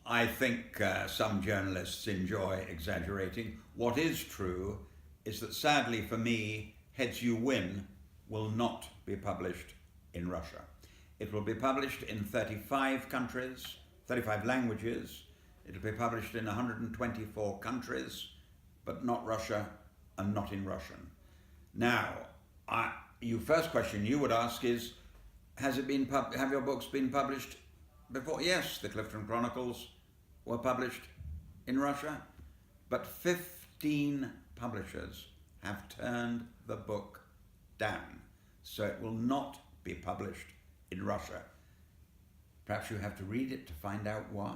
I think some journalists enjoy exaggerating. What is true is that sadly for me, Heads You Win will not be published in Russia. It will be published in 35 countries, 35 languages. It'll be published in 124 countries, but not Russia and not in Russian. Now, your first question you would ask is, have your books been published before? Yes, the Clifton Chronicles were published in Russia, but 15 publishers have turned the book down, so it will not be published in Russia. Perhaps you have to read it to find out why.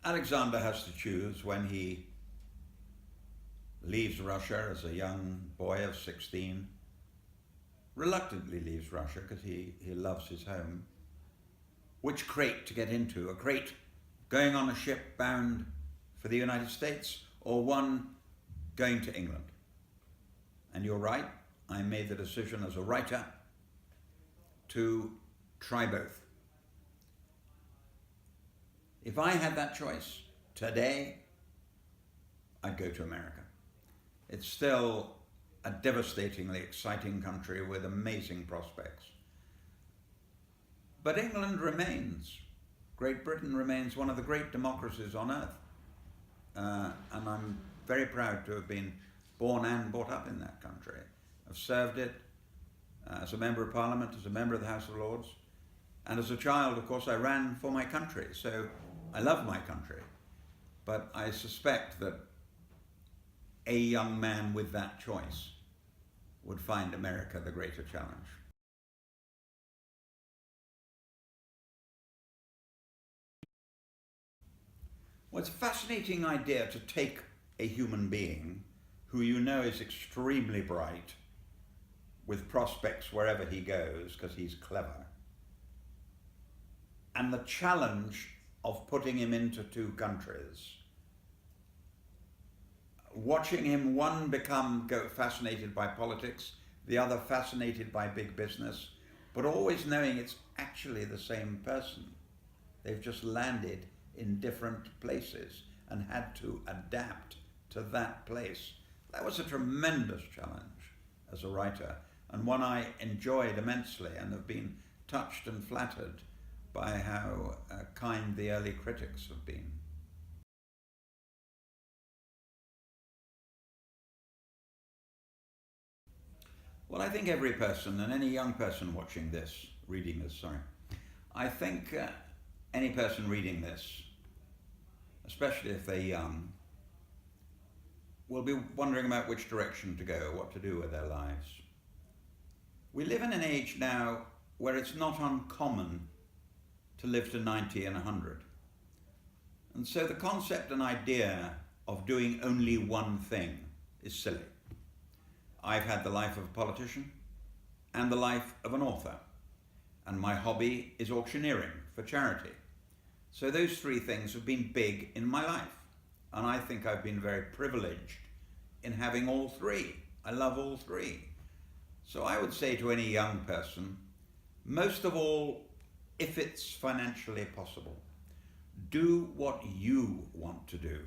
Alexander has to choose when he leaves Russia as a young boy of 16, reluctantly leaves Russia because he loves his home, which crate to get into, a crate going on a ship bound for the United States or one going to England. And you're right, I made the decision as a writer to try both. If I had that choice today, I'd go to America. It's still a devastatingly exciting country with amazing prospects. But England remains, Great Britain remains one of the great democracies on earth. And I'm very proud to have been born and brought up in that country. I've served it as a member of Parliament, as a member of the House of Lords, and as a child, of course, I ran for my country. So I love my country, but I suspect that a young man with that choice would find America the greater challenge. Well, it's a fascinating idea to take a human being who you know is extremely bright, with prospects wherever he goes because he's clever, and the challenge of putting him into two countries, watching him one go fascinated by politics, the other fascinated by big business, but always knowing it's actually the same person. They've just landed in different places and had to adapt to that place. That was a tremendous challenge as a writer, and one I enjoyed immensely and have been touched and flattered by how kind the early critics have been. Well, I think every person, and any young person watching this, reading this, sorry, I think any person reading this, especially if they're young, will be wondering about which direction to go, what to do with their lives. We live in an age now where it's not uncommon to live to 90 and 100. And so the concept and idea of doing only one thing is silly. I've had the life of a politician and the life of an author, and my hobby is auctioneering for charity. So those three things have been big in my life, and I think I've been very privileged in having all three. I love all three. So I would say to any young person, most of all, if it's financially possible, do what you want to do,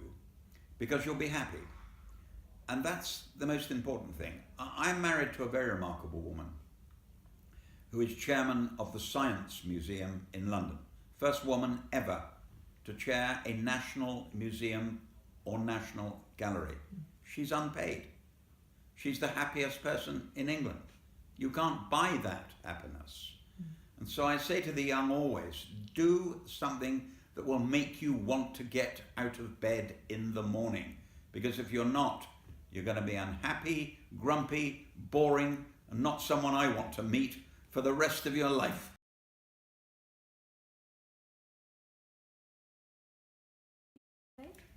because you'll be happy. And that's the most important thing. I'm married to a very remarkable woman who is chairman of the Science Museum in London. First woman ever to chair a national museum or national gallery. She's unpaid. She's the happiest person in England. You can't buy that happiness. And so I say to the young always, do something that will make you want to get out of bed in the morning. Because if you're not, you're going to be unhappy, grumpy, boring, and not someone I want to meet for the rest of your life.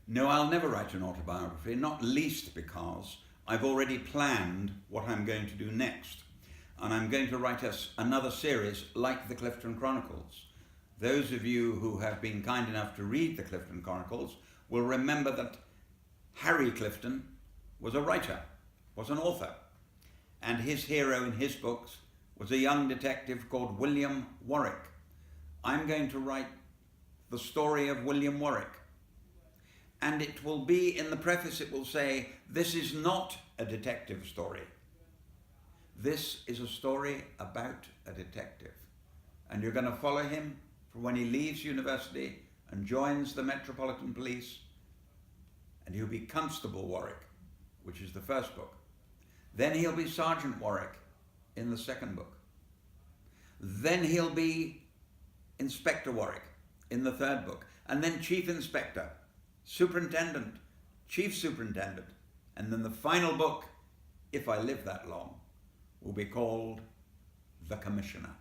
No, I'll never write an autobiography, not least because I've already planned what I'm going to do next. And I'm going to write another series like the Clifton Chronicles. Those of you who have been kind enough to read the Clifton Chronicles will remember that Harry Clifton was a writer, was an author, and his hero in his books was a young detective called William Warwick. I'm going to write the story of William Warwick. And it will be, in the preface it will say, this is not a detective story. This is a story about a detective. And you're going to follow him from when he leaves university and joins the Metropolitan Police. And he'll be Constable Warwick, which is the first book. Then he'll be Sergeant Warwick in the second book. Then he'll be Inspector Warwick in the third book. And then Chief Inspector, Superintendent, Chief Superintendent. And then the final book, if I live that long, will be called The Commissioner.